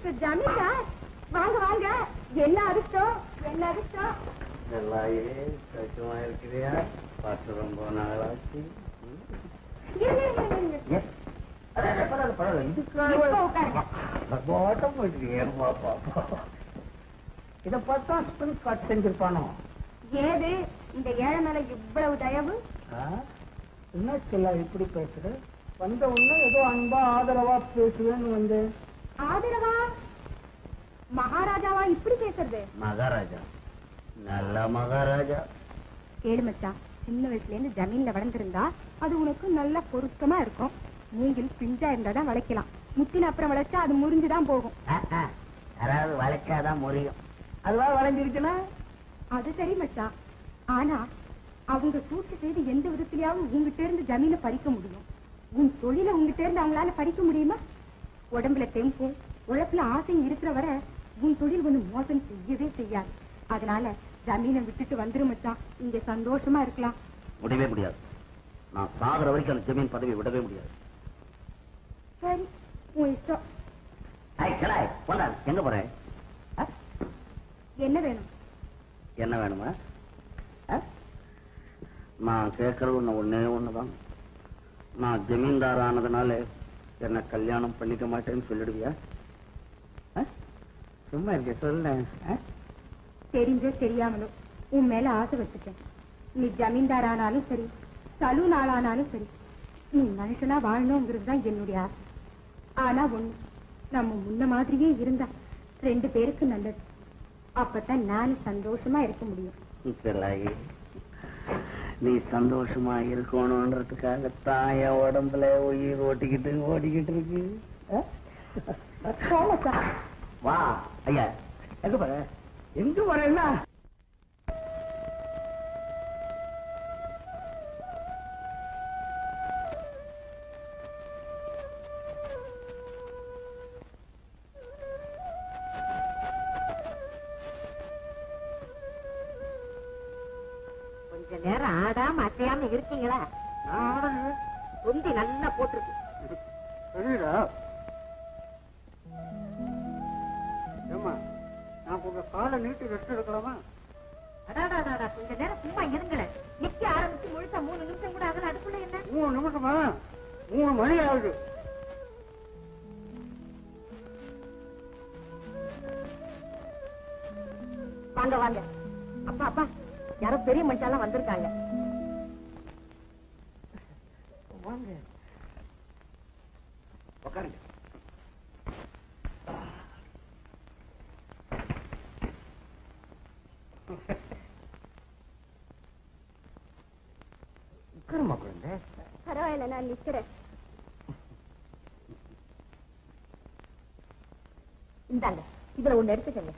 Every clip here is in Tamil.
மிஸ்டர் ஜமீன்தார், வாங்க வாங்க. என்ன அதிர்ஷ்டம், என்ன அதிர்ஷ்டம். சௌக்கியமா இருக்கிறியா? பார்த்து ரொம்ப நாளாச்சு. இத பார்த்தா ஸ்பிரிட் காட் செஞ்சிருப்பானோ. ஏது இந்த ஏழை மேல இவ்வளவு தயவு? என்ன சொல்ல இப்படி பேசுற? வந்த உடனே ஏதோ அன்பா ஆதரவா பேசுவேன்னு வந்தேன். ஆதரவா? மகாராஜாவா இப்படி பேசுறது? மகாராஜா, நல்ல மகாராஜா. கேளு மச்சான், சின்ன வயசுல இருந்து ஜமீன்ல வளர்ந்திருந்தா அது உனக்கு நல்ல பொருத்தமா இருக்கும். மூங்கில் பிஞ்சா இருந்தாதான் வளைக்கலாம், முத்தின அப்புறம் வளைச்சா அது முறிஞ்சுதான் போகும். யாராவது வளைச்சாதான் முறியும். அதுவா வளைஞ்சிருச்சுன்னா அது சரி மச்சான். ஆனா அவங்க சூழ்ச்சி செய்து எந்த விதத்திலேயாவது உங்ககிட்ட இருந்து ஜமீனை பறிக்க முடியும். உன் தொழில உங்ககிட்ட இருந்து அவங்களால பறிக்க முடியுமா? உடம்புல தெம்பும் உழைப்புல ஆசையும் இருக்கிற வரை உன் தொழில் ஒண்ணு மோசம் செய்யவே செய்யாது. அதனால ஜமீனை விட்டுட்டு வந்துரு மச்சான், இங்க சந்தோஷமா இருக்கலாம். முடியவே முடியாது. நான் சாகுற வரைக்கும் அந்த ஜமீன் பதவி விடவே முடியாது. சரி, உன் இஷ்டம். எங்க போறேன்? என்ன வேணும்? என்ன வேணுமா? நான் கேட்கறது ஒன்னே ஒண்ணுதான். நான் ஜமீன்தார் ஆனதுனால என்ன கல்யாணம் பண்ணிக்க மாட்டேன்னு சொல்லிடுவியா? சும்மா இருக்க சொல்ல. தெரிஞ்சோ தெரியாமலோ உன் மேல ஆசை வச்சுட்டேன். நீ ஜமீன்தார் ஆனாலும் சரி, சலூன் ஆளானாலும் சரி, நீ மனுஷனா வாழணுங்கிறது தான் என்னுடைய ஆசை. ஆனா ஒண்ணு, நம்ம முன்ன மாதிரியே இருந்தா 2 பேருக்கு நல்லது. அப்பதான் நானும் சந்தோஷமா இருக்க முடியும். நீ சந்தோஷமா இருக்கணும்ன்றதுக்காகத்தான் என் உடம்புல உயிர் ஓடிக்கிட்டு இருக்கு. வா ஐயா. எங்க போற? எங்க போறேன்னா கொஞ்ச நேரம் ஆடாம அசையாம இருக்கீங்களா? தொந்தி நல்லா போட்டிருக்கு. நான் உங்க காலை நீட்டி ரெஸ்ட் எடுக்கலாமா? கொஞ்ச நேரம் சும்மா இருங்களேன். நிக்க ஆரம்பிச்சு முழுசா 3 நிமிஷம் கூட ஆகல. அதுக்குள்ள என்ன 3 நிமிஷமா? 3 மணி ஆகுது. வாங்க வாங்க. அப்பா அப்பா, யாரோ பெரிய மனுஷாலாம் வந்திருக்காங்க. வாங்க உட்காருங்க. உட்காருமா குழந்தை. பரவாயில்ல, நான் நிக்கிறேன். இந்தாங்க, இதுல ஒண்ணு எடுத்துக்கங்க.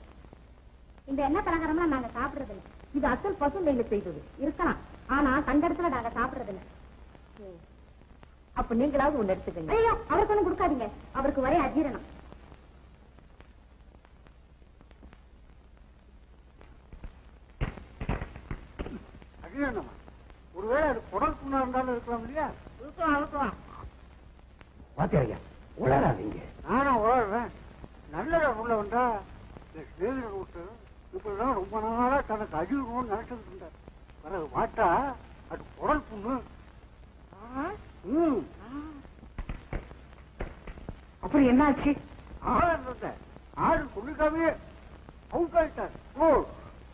இந்த எண்ணெய் பலகாரம்லாம் நாங்க சாப்பிடுறது இல்லை. இது அசல் பசு நெய்ல செய்தது இருக்கலாம். ஆனா கண்டத்துல நாங்க சாப்பிடுறது இல்லை. அப்ப நீங்களாவது ஒண்ணு எடுத்துக்கங்க. ஐயோ, அவருக்கு ஒண்ணு கொடுக்காதீங்க. அவருக்கு ஒரே அஜீரணம். அஜீரணமா? ஒருவேளை அது குடல் புண்ணா இருந்தாலும் இருக்கலாம் இல்லையா? இருக்கலாம். பாத்தியா, உளறாதீங்க. நானா உளறேன்? நல்லதா உள்ள வந்தா ஸ்நேகிதர் விட்டு இப்படிதான் ரொம்ப நாளா தனக்கு அஜீரணம்னு நினைச்சிட்டு இருந்தார். பிறகு பார்த்தா அது குடல் புண்ணு. அப்புறம் என்ன ஆச்சு? ஆடு சொல்லிக்காமே அவுட் ஆயிட்டார்.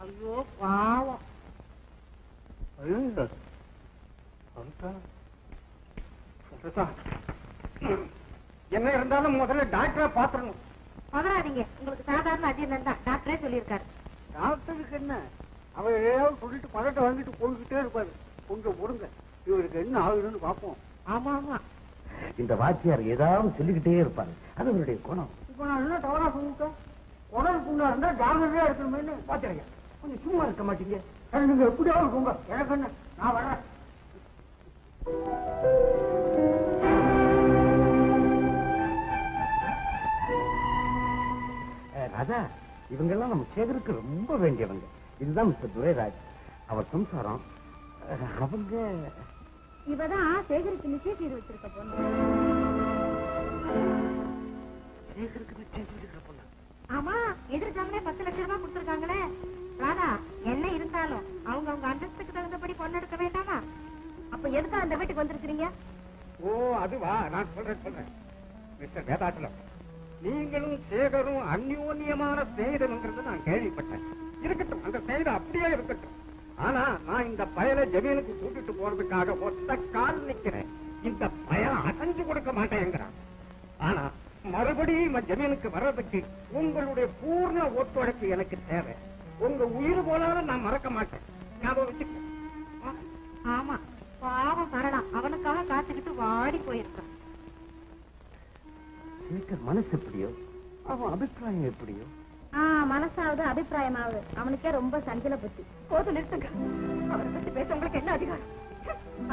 ஐயோ பாவம். என்ன இருந்தாலும் முதல்ல டாக்டரை பாத்துறணும். பதறாதீங்க, உங்களுக்கு சாதாரண அஜீரணம் தான். டாக்டரே சொல்லியிருக்காரு. டாக்டருக்கு என்ன, அவர் ஏதாவது சொல்லிட்டு பதட்ட வாங்கிட்டு போய்கிட்டே இருப்பாரு. கொஞ்சம் பொறுங்க, இவருக்கு என்ன ஆகுதுன்னு பார்ப்போம். ஆமா ஆமா, இந்த வாத்தியார் ஏதாவது சொல்லிக்கிட்டே இருப்பாரு. அது அவருடைய குணம். இப்ப நான் என்ன தவறா சொல்லிட்டேன்? குடல் புண்ணா இருந்தா ஜாகிரதையா இருக்கணும்னு பாத்துறீங்க. கொஞ்சம் சும்மா இருக்க மாட்டீங்க. நீங்க எப்படியாவது போங்க, எனக்கு என்ன, நான் வரேன். ராஜா, இவங்கெல்லாம் நம்ம சேகருக்கு ரொம்ப வேண்டியவங்க. இதுதான் மிஸ்டர் துரைராஜ், அவர் சம்சாரம். அவங்க இவதான் சேகருக்கு நிச்சயம் செய்து வச்சிருக்க பொண்ணு. சேகருக்கு நிச்சயம் செய்திருக்கிற பொண்ணு. ஆமா, எதிர் ஜாமனே 10 லட்சம் ரூபாய் கொடுத்துருக்காங்களே. ராதா, என்ன இருந்தாலும் அவங்க அவங்க அந்தஸ்துக்கு தகுந்தபடி பொண்ணு எடுக்க வேண்டாமா? அப்ப எதுக்கு அந்த வீட்டுக்கு வந்திருக்கீங்க? ஓ, அதுவா? நான் சொல்றேன் மிஸ்டர் வேதாச்சலம், நீங்களும் சேகரும் அந்யோன்யமான ஸ்நேகிதம்ங்கிறது நான் கேள்விப்பட்டேன். இருக்கட்டும், அந்த ஸ்நேகிதம் அப்படியே இருக்கட்டும். ஆனா நான் இந்த பயலை ஜமீனுக்கு கூட்டிட்டு போறதுக்காக ஒத்த கால் நிக்கிறேன். இந்த பயன் அசைஞ்சு கொடுக்க மாட்டேங்கிறான். ஆனா மறுபடியும் ஜமீனுக்கு வர்றதுக்கு உங்களுடைய பூர்ண ஒத்துழைப்பு எனக்கு தேவை. உங்க உயிர் போனாலும் நான் மறக்க மாட்டேன். ஞாபகம் வச்சுக்க. ஆமா, பாவம் மரணம் அவனுக்காக காத்துக்கிட்டு வாடி போயிருக்கான். மனசு எப்படியோ, அவன் அபிப்பிராயம் எப்படியோ. மனசாவது அபிப்பிராயமாவது அவனுக்கே ரொம்ப சஞ்சல புத்தி. போது நிறுத்துங்க. அவரை பத்தி பேச உங்களுக்கு என்ன அதிகாரம்?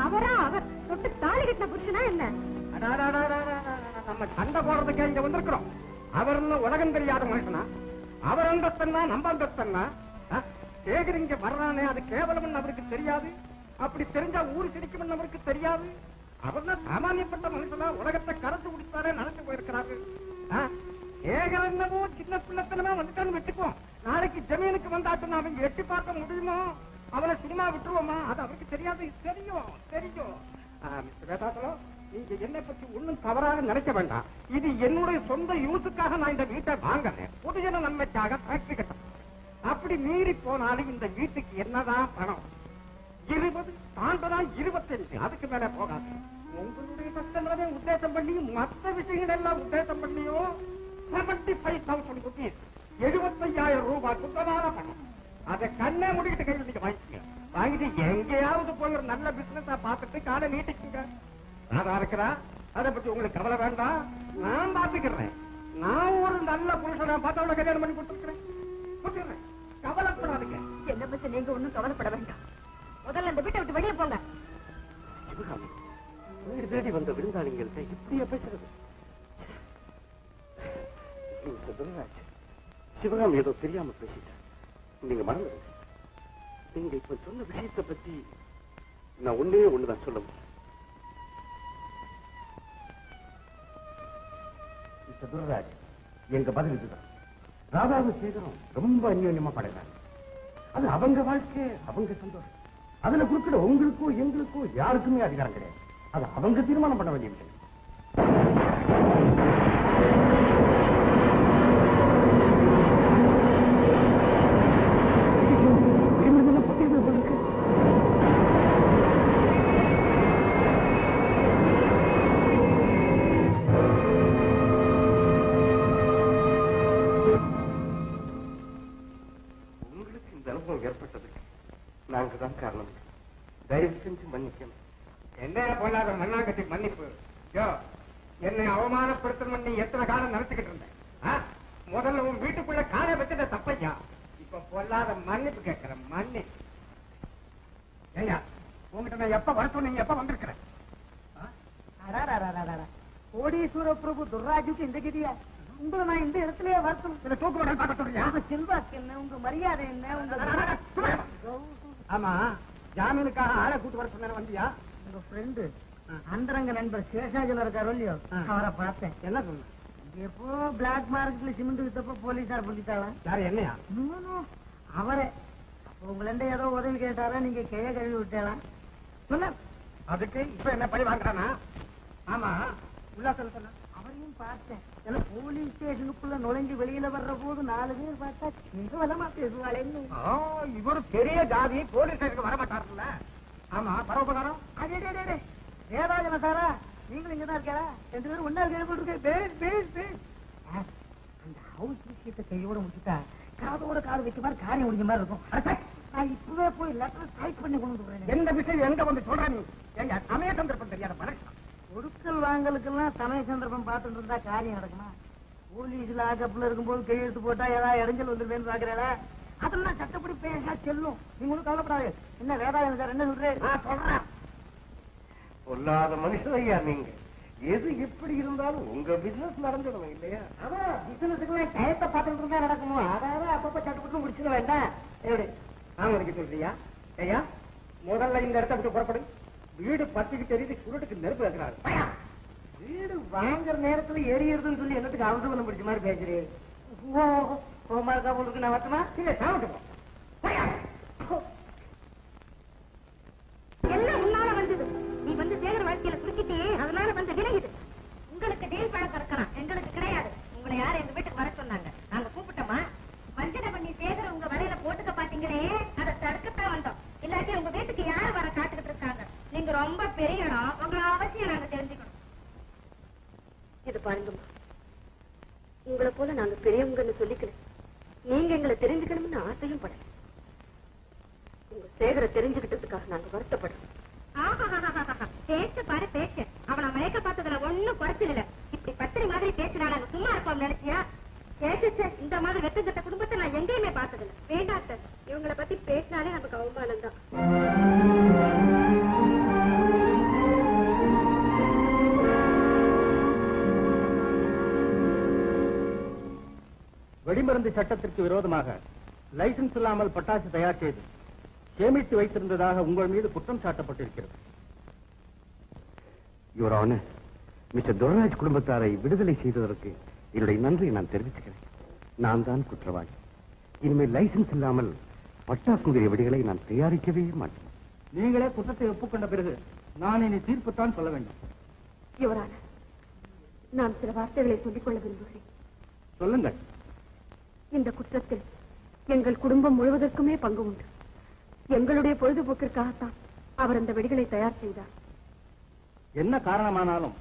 அவரா அவர் தொட்டு தாலி கட்டின புருஷனா என்ன? நம்ம சண்டை போடுறதுக்கு இங்க வந்திருக்கிறோம். அவர் உலகம் தெரியாத மனுஷனா? அவர் அந்தஸ்தன்னா நம்ம அந்தஸ்தன்னா? சேகர் இங்க வர்றானே, அது கேவலம் அவருக்கு தெரியாது. அப்படி தெரிஞ்சா ஊரு சிரிக்கும் அவருக்கு தெரியாது. அவர் தான் சாமானியப்பட்ட மனுஷனா, உலகத்தை கரைச்சு குடித்தாரே நடந்து போயிருக்கிறாரு. சேகர் என்னவோ சின்ன பிள்ளைத்தனமா வந்துட்டான்னு வெட்டுப்போம். நாளைக்கு ஜமீனுக்கு வந்தாச்சுன்னா அவங்க எட்டி பார்க்க முடியுமோ? அவனை சும்மா விட்டுருவோமா? அது அவருக்கு தெரியாது. தெரியும். மிஸ்டர் வேதாச்சலம், நீங்க என்னை பத்தி ஒண்ணும் தவறாக நினைக்க வேண்டாம். இது என்னுடைய சொந்த யூஸுக்காக நான் இந்த வீட்டை வாங்கினேன். பொதுஜன நன்மைக்காக ஃபேக்டரி கட்டணும். அப்படி மீறி போனாலும் இந்த வீட்டுக்கு என்னதான் பணம்? 20 தாண்டதான் 25, அதுக்கு மேல போகாது. உங்களுடைய கஷ்டங்களே உத்தேசம் பண்ணி மற்ற விஷயங்கள் எல்லாம் உத்தேசம் பண்ணியோ 75,000 rupees, 75,000 ரூபாய் சுத்தமான பணம். அதை கண்ணே முடிக்கிட்டு கையில் நீங்க வாங்கிக்கோங்க. வாங்கிட்டு எங்கேயாவது போய் ஒரு நல்ல பிசினஸா பார்த்துட்டு காலை நீட்டிக்குங்க. நான் இருக்கிறா, அதை பத்தி உங்களுக்கு கவலை வேண்டாம். நான் பாத்துக்கிறேன். நான் ஒரு நல்ல புருஷனை பார்த்து அவளை கல்யாணம் பண்ணி கொடுத்துருக்கிறேன். கவலைப்படாதீங்க. என்ன பத்தி நீங்க ஒண்ணும் கவலைப்பட வேண்டாம். முதல்ல இந்த வீட்டை விட்டு வெளியே போங்க. சிவகாமி, வீடு தேடி வந்த விருந்தாளிங்கள்ட்ட இப்படியா பேசுறது? சிவகாமி ஏதோ தெரியாம பேசிட்டேன். நீங்க மறந்துடுங்க. நீங்க இப்ப சொன்ன விஷயத்தை பத்தி நான் ஒன்னே ஒண்ணுதான் சொல்ல முடியும். துர்ராஜ், எங்க பதில் இதுதான். ராதாவும் சேகரும் ரொம்ப அந்யோன்யமா படைறாங்க. அது அவங்க வாழ்க்கை, அவங்க சந்தோஷம். அதுல குறுக்கிட உங்களுக்கோ எங்களுக்கோ யாருக்குமே அதிகாரம் கிடையாது. அது அவங்க தீர்மானம் பண்ண வேண்டிய விஷயம். உங்களுக்கு இந்த அனுபவம் ஏற்பட்டதுக்கு நாங்க தான் காரணம். தயவு செஞ்சு மன்னிக்கணும். என்ன போனாத மண்ணாங்கட்டி மன்னிப்பு? என்னை அவமானப்படுத்தணும் நீ எத்தனை காலம் நினைச்சுக்கிட்டு இருந்தேன்? முதல்ல உன் வீட்டுக்குள்ள காலை வச்சத தப்பையா? இப்ப பொல்லாத மன்னிப்பு கேட்கிறேன். மன்னிப்பு ஐயா, உங்ககிட்ட நான் எப்ப வர சொன்னீங்க? எப்ப வந்திருக்கிறேன்? கோடீஸ்வர பிரபு துர்ராஜுக்கு இந்த கதியா? உங்களை நான் இந்த இடத்துலயே வரணும். தூக்கு பார்க்க சொல்றியா? செல்வாக்கு என்ன, உங்க மரியாதை என்ன? உங்க ஆமா, ஜாமீனுக்காக ஆளை கூட்டு வர சொன்ன வந்தியா? உங்க ஃப்ரெண்டு அந்தரங்க நண்பர் சேஷாஜில இருக்காரோ இல்லையோ, அவரை பார்த்தேன். என்ன சொன்ன? எப்போ பிளாக் மார்க்கெட்ல சிமெண்ட் வித்தப்ப போலீஸார் பிடிச்சாலாம். யாரு? என்னையா? அவரே. உங்கள ஏதோ உதவி கேட்டாரா, நீங்க கைய கழுவி விட்டேலாம் சொன்ன. அதுக்கு இப்ப என்ன பழி வாங்குறானா? ஆமா, உள்ள சொல்ல சொன்ன. அவரையும் பார்த்தேன். போலீஸ் ஸ்டேஷனுக்குள்ள நுழைஞ்சு வெளியில வர்ற போது 4 பேர் பார்த்தா கேவலமா பேசுவாளேன்னு. இவரு பெரிய ஜாதி, போலீஸ் ஸ்டேஷனுக்கு வரமாட்டாருல்ல. ஆமா, பரோபகாரம். அதே வேதாஜன சாரா, நீங்களும் இங்கதான் இருக்காரா? 2 பேரும் ஒன்னா கேள்விப்பட்டிருக்கேன். அந்த ஹவுஸ் விஷயத்தை கையோட முடிச்சுட்டா காதோட காது வைக்க மாதிரி காரியம் முடிஞ்ச மாதிரி இருக்கும். நான் இப்பவே போய் லெட்டர் டைப் பண்ணி கொண்டு வரேன். எந்த விஷயம் எங்க வந்து சொல்ற நீ? எங்க சமய சந்தர்ப்பம் தெரியாத பழக்கம். கொடுக்கல் வாங்கலுக்கெல்லாம் சமய சந்தர்ப்பம் பார்த்துட்டு இருந்தா காரியம் நடக்குமா? போலீஸ்ல ஆக்கப்புல இருக்கும்போது கையெழுத்து போட்டா ஏதாவது இடைஞ்சல் வந்துருவேன்னு பாக்குறா? அதெல்லாம் சட்டப்படி பேசா செல்லும். நீங்க ஒன்றும் கவலைப்படாது. என்ன வேதாயம் சார் என்ன சொல்றேன்? சொல்றேன். பொல்லாத மனுஷன் ஐயா நீங்க. எது எப்படி இருந்தாலும் உங்க பிசினஸ் நடந்துடும் இல்லையா? அதான் பிசினஸுக்குலாம் டயத்தை பார்த்துட்டு இருந்தா நடக்குமோ? அதாவது அப்பப்ப சட்டப்பட்டு முடிச்சிட வேண்டாம். எப்படி ஆமா சொல்றியா? ஐயா, முதல்ல இந்த இடத்த விட்டு புறப்படு. வீடு பத்திக்கு தெரியுது, சுருட்டுக்கு நெருப்பு வைக்கிறாரு. வீடு வாங்குற நேரத்துல எரியறதுன்னு சொல்லி என்னத்துக்கு அவசரம் பிடிச்ச மாதிரி பேசுறேன்? கோமா இருக்கா உங்களுக்கு நான் வரட்டுமா? இல்லை சாப்பிட்டு எல்லாம் உன்னால வந்தது. நீ வந்து சேகர வாழ்க்கையில குறுக்கிட்டே, அதனால வந்து விலகுது. உங்களுக்கு டீல் பழக்கம் இருக்கலாம், எங்களுக்கு கிடையாது. உங்களை யாரும் எங்க வீட்டுக்கு வர சொன்னாங்க, நாங்க கூப்பிட்டோமா? வஞ்சனை பண்ணி சேகர உங்க வலையில போட்டுக்க பாத்தீங்களே, அதை தடுக்கத்தான் வந்தோம். இல்லாட்டி உங்க வீட்டுக்கு யார் வர காத்துக்கிட்டு இருக்காங்க? நீங்க ரொம்ப பெரிய இடம், உங்களை அவசியம் நாங்க தெரிஞ்சுக்கணும். இது பாருங்கம்மா, உங்களை போல நாங்க பெரியவங்கன்னு சொல்லிக்கல, நீங்க எங்களை தெரிஞ்சுக்கணும்னு ஆசையும் படல. உங்க சேகர தெரிஞ்சுக்கிட்டதுக்காக நாங்க வருத்தப்படுறோம். பேச்சு பாரு பேச்சு, அவனை மயக்க பார்த்ததுல ஒண்ணும் குறைச்சல் இல்ல. இப்படி பத்திரி மாதிரி பேசுறா, நாங்க சும்மா இருப்போம் நினைச்சியா? பேச்சு இந்த மாதிரி வெட்டுக்கிட்ட குடும்பத்தை நான் எங்கேயுமே பார்த்ததில்ல. வேண்டாத்த, இவங்களை பத்தி பேசினாலே நமக்கு அவமானம் தான். வெடிமருந்து சட்டத்திற்கு விரோதமாக லைசன்ஸ் இல்லாமல் பட்டாசு தயார் செய்து சேமித்து வைத்திருந்ததாக உங்கள் மீது குற்றம் சாட்டப்பட்டிருக்கிறது. யுவர் ஆனர், மிஸ்டர் துரராஜ் குடும்பத்தாரை விடுதலை செய்ததற்கு என்னுடைய நன்றியை நான் தெரிவிச்சுக்கிறேன். நான் தான் குற்றவாளி. இனிமேல் லைசன்ஸ் இல்லாமல் பட்டாசுங்கிற வெடிகளை நான் தயாரிக்கவே மாட்டேன். நீங்களே குற்றத்தை ஒப்புக்கொண்ட பிறகு நான் இனி தீர்ப்புத்தான் சொல்ல வேண்டும். யுவர் ஆனர், நான் சில வார்த்தைகளை சொல்லிக்கொள்ள விரும்புகிறேன். சொல்லுங்கள். இந்த குற்றத்தில் எங்கள் குடும்பம் முழுவதற்குமே பங்கு உண்டு. எங்களுடைய பொழுதுபோக்கிற்காகத்தான் அவர் அந்த வெடிகளை தயார் செய்தார். என்ன காரணமானாலும்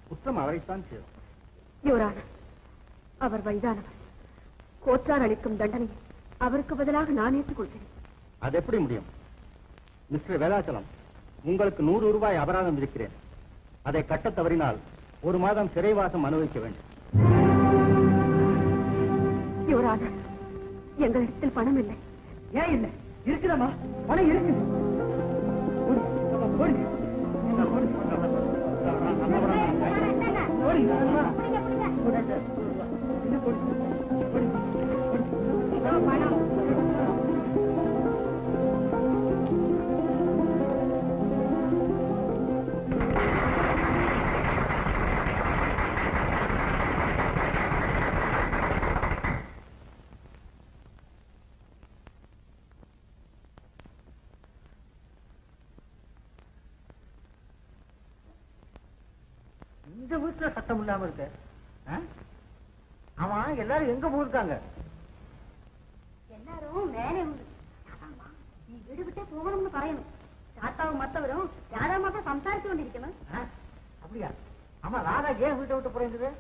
குற்றம் அவரைத்தான் சேரும். யுவர் ஆனர், அவர் வயதானவர். கோச்சார் அளிக்கும் தண்டனை அவருக்கு பதிலாக நான் ஏற்றுக்கொள்கிறேன். அது எப்படி முடியும்? மிஸ்டர் வேதாச்சலம், உங்களுக்கு 100 ரூபாய் அபராதம் இருக்கிறேன். அதை கட்ட தவறினால் 1 மாதம் சிறைவாசம் அனுபவிக்க வேண்டும். யுவர் ஆனர், எங்களிடத்தில் பணம் இல்லை. ஏன் இல்லை? இருக்குதம்மா, பணம் இருக்கு. இந்த வீட்டுல சட்டம் இல்லாம இருக்க. ஆமா, எல்லாரும் எங்க போயிருக்காங்க? எல்லாரும் மேலே உண்டு. நீ வீடு விட்டே போகணும்னு പറയணும். தாத்தாவும் மத்தவரும் யாராவது சம்சாரிச்சு கொண்டிருக்கணும். அப்படியா? ஆமா, ராதா ஏன் வீட்டை விட்டு போறேங்குது?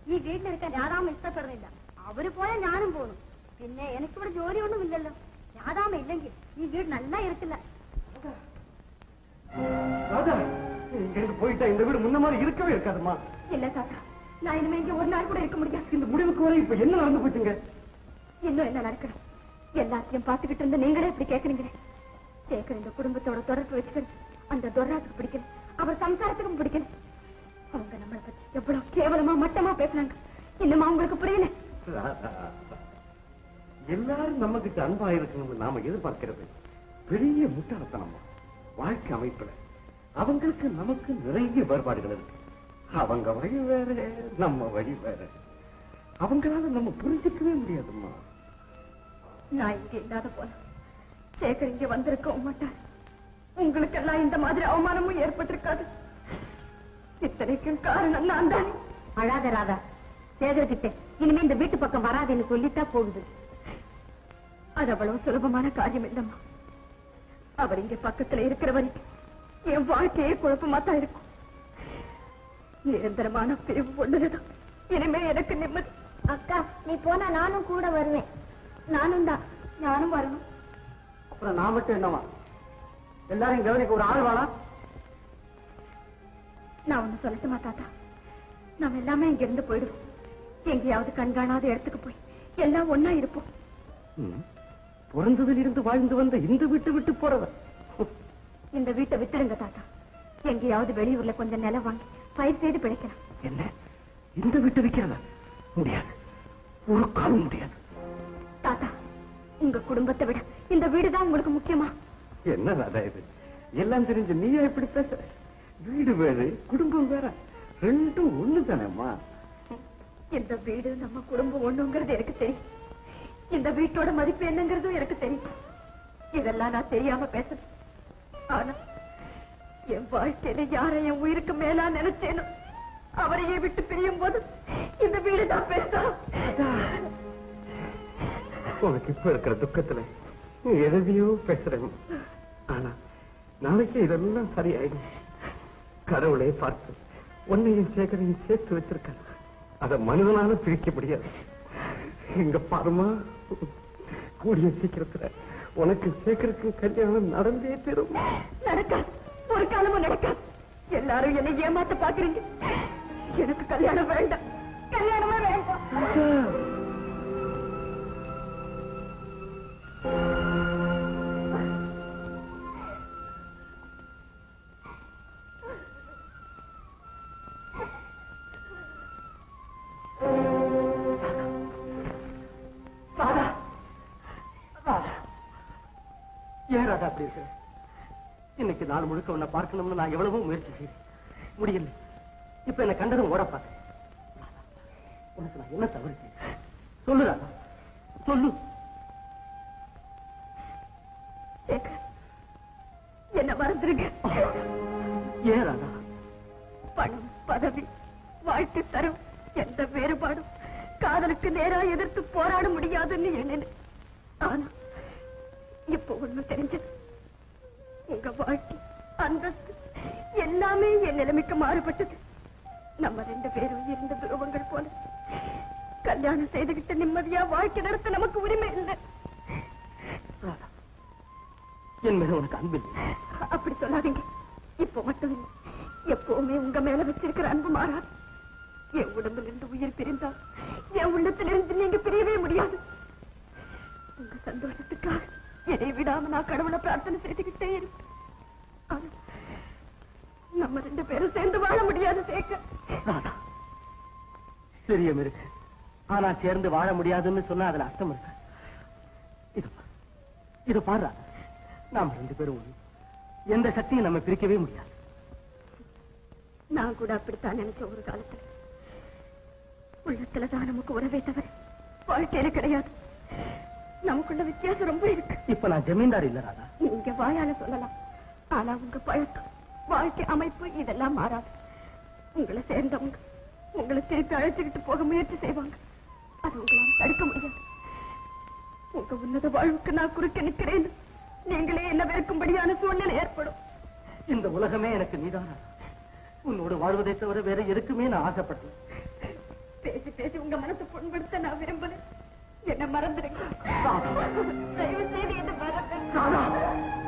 ഈ വീട്ടിലിരിക്കാൻ രാധാമ ഇഷ്ടപ്പെടുന്നില്ല. അവര് പോയാൽ ഞാനും പോകണം. പിന്നെ എനിക്കിവിടെ ജോലി ഒന്നും ഇല്ലല്ലോ. രാധാമ ഇല്ലെങ്കിൽ ഈ വീട് நல்லா இருக்கில்ல. ராதா, இங்கிருந்து போயிட்டா இந்த வீடு முன்ன மாதிரி இருக்கவே இருக்காதுமா. இல்ல தாத்தா, நான் இனிமே இங்க ஒரு நாள் கூட இருக்க முடியாது. இந்த முடிவுக்கு வரை இப்ப என்ன நடந்து போச்சுங்க? இன்னும் என்ன நடக்கணும்? எல்லாத்தையும் பார்த்துக்கிட்டு இருந்து நீங்களே இப்படி கேட்கறீங்களே. சேகர் இந்த குடும்பத்தோட தொடர்பு வச்சுக்கிறது அந்த துர்ராஜுக்கு பிடிக்கல, அவர் சம்சாரத்துக்கும் பிடிக்கல. அவங்க நம்மளை பத்தி எவ்வளவு கேவலமா மட்டமா பேசுனாங்க. இன்னுமா உங்களுக்கு புரியல? எல்லாரும் நம்ம கிட்ட அன்பா இருக்கணும்னு நாம எதிர்பார்க்கிறது பெரிய முட்டாள்தனமா. வாழ்க்கை அமைப்புல அவங்களுக்கு நமக்கு நிறைய வேறுபாடுகள் இருக்கு. அவங்க வழி வேற, நம்ம வழி வேற. அவங்களால நம்ம புரிஞ்சுக்கவே முடியாதும்மா. நான் இங்க இல்லாத போன சேகர் இங்க வந்திருக்கவும் மாட்டார். உங்களுக்கெல்லாம் இந்த மாதிரி அவமானமும் ஏற்பட்டிருக்காது. இத்தனைக்கும் காரணம் நான் தான். அழாத ராதா, சேகர் கிட்ட இனிமே இந்த வீட்டு பக்கம் வராதுன்னு சொல்லிட்டா போகுது. அது அவ்வளவு சுலபமான காரியம் இல்லம்மா. அவர் இங்க பக்கத்துல இருக்கிற வரைக்கும் என் வாழ்க்கையே குழப்பமா தான் இருக்கும். நிரந்தரமான பிரிவு ஒண்ணுதான் இனிமே எனக்கு நிம்மதி. அக்கா, நீ போனா நானும் கூட வருவேன். நானும் தான். நானும் வரணும். அப்புறம் நான் மட்டும் என்னவா? எல்லாரும் கவனிக்க ஒரு ஆள் வாழா? நான் ஒண்ணு சொல்லட்டுமா தாத்தா? நாம எல்லாமே இங்க இருந்து போயிடுவோம். எங்கேயாவது கண்காணாத இடத்துக்கு போய் எல்லாம் ஒன்னா இருப்போம். பிறந்ததில் இருந்து வாழ்ந்து வந்த இந்த வீட்டை விட்டு போறவ. இந்த வீட்டை விட்டுடுங்க தாத்தா. எங்கேயாவது வெளியூர்ல கொஞ்சம் நிலம் வாங்கி பயிர் செய்து பிழைக்கலாம். என்ன, இந்த வீட்டை விற்கிறதா? முடியாது, ஒரு காலம் முடியாது. தாத்தா, உங்க குடும்பத்தை விட இந்த வீடுதான் உங்களுக்கு முக்கியமா? என்ன ராதா இது? எல்லாம் தெரிஞ்சு நீயா எப்படி பேசுற? வீடு வேறு, குடும்பம் வேற, ரெண்டும் ஒண்ணு தானேம்மா. இந்த வீடு நம்ம குடும்பம் ஒண்ணுங்கிறது எனக்கு தெரியும். இந்த வீட்டோட மதிப்பு என்னங்கிறதும் எனக்கு தெரியும். இதெல்லாம் நான் தெரியாம பேசுறேன். ஆனா என் வாழ்க்கையில யாரை என் உயிருக்கு மேலா நினைச்சேனோ அவரையே விட்டு பிரியும் போது இந்த வீடு தான் பேசுறோம். உனக்கு இப்ப இருக்கிற துக்கத்துல எதையோ பேசுறேன். ஆனா நாளைக்கு இதெல்லாம் சரியாயிடும். கடவுளே பார்த்து உன்னையும் சேகரையும் சேர்த்து வச்சிருக்க. அத மனிதனால பிரிக்க முடியாது. இங்க பாருமா, கூடிய சீக்கிரத்துல உனக்கு சேகருக்கு கல்யாணம் நடந்தே தரும். நடக்காது, ஒரு காலமும் நடக்காது. எல்லாரும் என்னை ஏமாத்த பாக்குறீங்க. எனக்கு கல்யாணம் வேண்டாம், கல்யாணமே வேண்டாம். ஏன் ராதா அப்படி இருக்கு? இன்னைக்கு நாள் முழுக்க உன்னை பார்க்கணும்னு நான் எவ்வளவோ முயற்சி செய்தேன், முடியல. இப்ப என்ன கண்டதும் ஓட பார்த்தேன். உனக்கு நான் என்ன தவறு செய்தேன்? சொல்லு ராதா, சொல்லு. என்ன மறந்துருங்க. ஏன் ராதா? பணம், பதவி, வாழ்க்கை தரும் எந்த வேறுபாடும் காதலுக்கு நேரா எதிர்த்து போராட முடியாதுன்னு எண்ணேன். ஆனா இப்ப ஒண்ணு தெரிஞ்சது. உங்க வாழ்க்கை, அந்தஸ்து எல்லாமே என் நிலைமைக்கு மாறுபட்டது. நம்ம 2 பேரும் இருந்த துருவங்கள் போல கல்யாணம் செய்துகிட்டு நிம்மதியா வாழ்க்கை நடத்த நமக்கு உரிமை இல்லை. என் மேல உனக்கு அன்பு இல்லை. அப்படி சொல்லாதீங்க. இப்ப மட்டும் இல்லை, எப்பவுமே உங்க மேல வச்சிருக்கிற அன்பு மாறாது. என் உடம்புல இருந்து உயிர் பிரிந்தா என் உள்ளத்திலிருந்து நீங்க பிரியவே முடியாது. உங்க சந்தோஷத்துக்காக என்னை விடாம நான் கடவுளை பிரார்த்தனை செய்துகிட்டே இருப்பேன். ஆனா நம்ம 2 பேரும் சேர்ந்து வாழ முடியாது சேகர். தெரியும் இருக்கு, ஆனா சேர்ந்து வாழ முடியாதுன்னு சொன்னா அதுல அர்த்தம் இருக்கு. இது பாரு, நாம 2 பேரும் ஒண்ணு. எந்த சக்தியும் நம்ம பிரிக்கவே முடியாது. நான் கூட அப்படித்தான் நினைச்ச ஒரு காலத்துல. உள்ளத்துலதான் நமக்கு உறவே தவிர வாழ்க்கையில கிடையாது. நமக்குள்ள வித்தியாசம் ரொம்ப இருக்கு. இப்ப நான் ஜமீன்தார் இல்ல ராதா. நீங்க வாயால சொல்லலாம், ஆனா உங்க பழக்கம், வாழ்க்கை அமைப்பு இதெல்லாம் மாறாது. உங்களை சேர்ந்தவங்க உங்களை திருப்பி அழைச்சுக்கிட்டு போக முயற்சி செய்வாங்க. அது உங்களால தடுக்க முடியாது. உங்க உன்னத வாழ்வுக்கு நான் குறுக்க நிற்கிறேன். நீங்களே என்ன வெறுக்கும்படியான சூழ்நிலை ஏற்படும். இந்த உலகமே எனக்கு நீதானா? உன்னோடு வாழ்வதை தவிர வேற எதுக்குமே நான் ஆசைப்பட்டேன். பேசி பேசி உங்க மனசை புண்படுத்த நான் விரும்புறேன். என்ன மறந்துடுங்க. தயவு செய்து என்ன மறந்துடுங்க.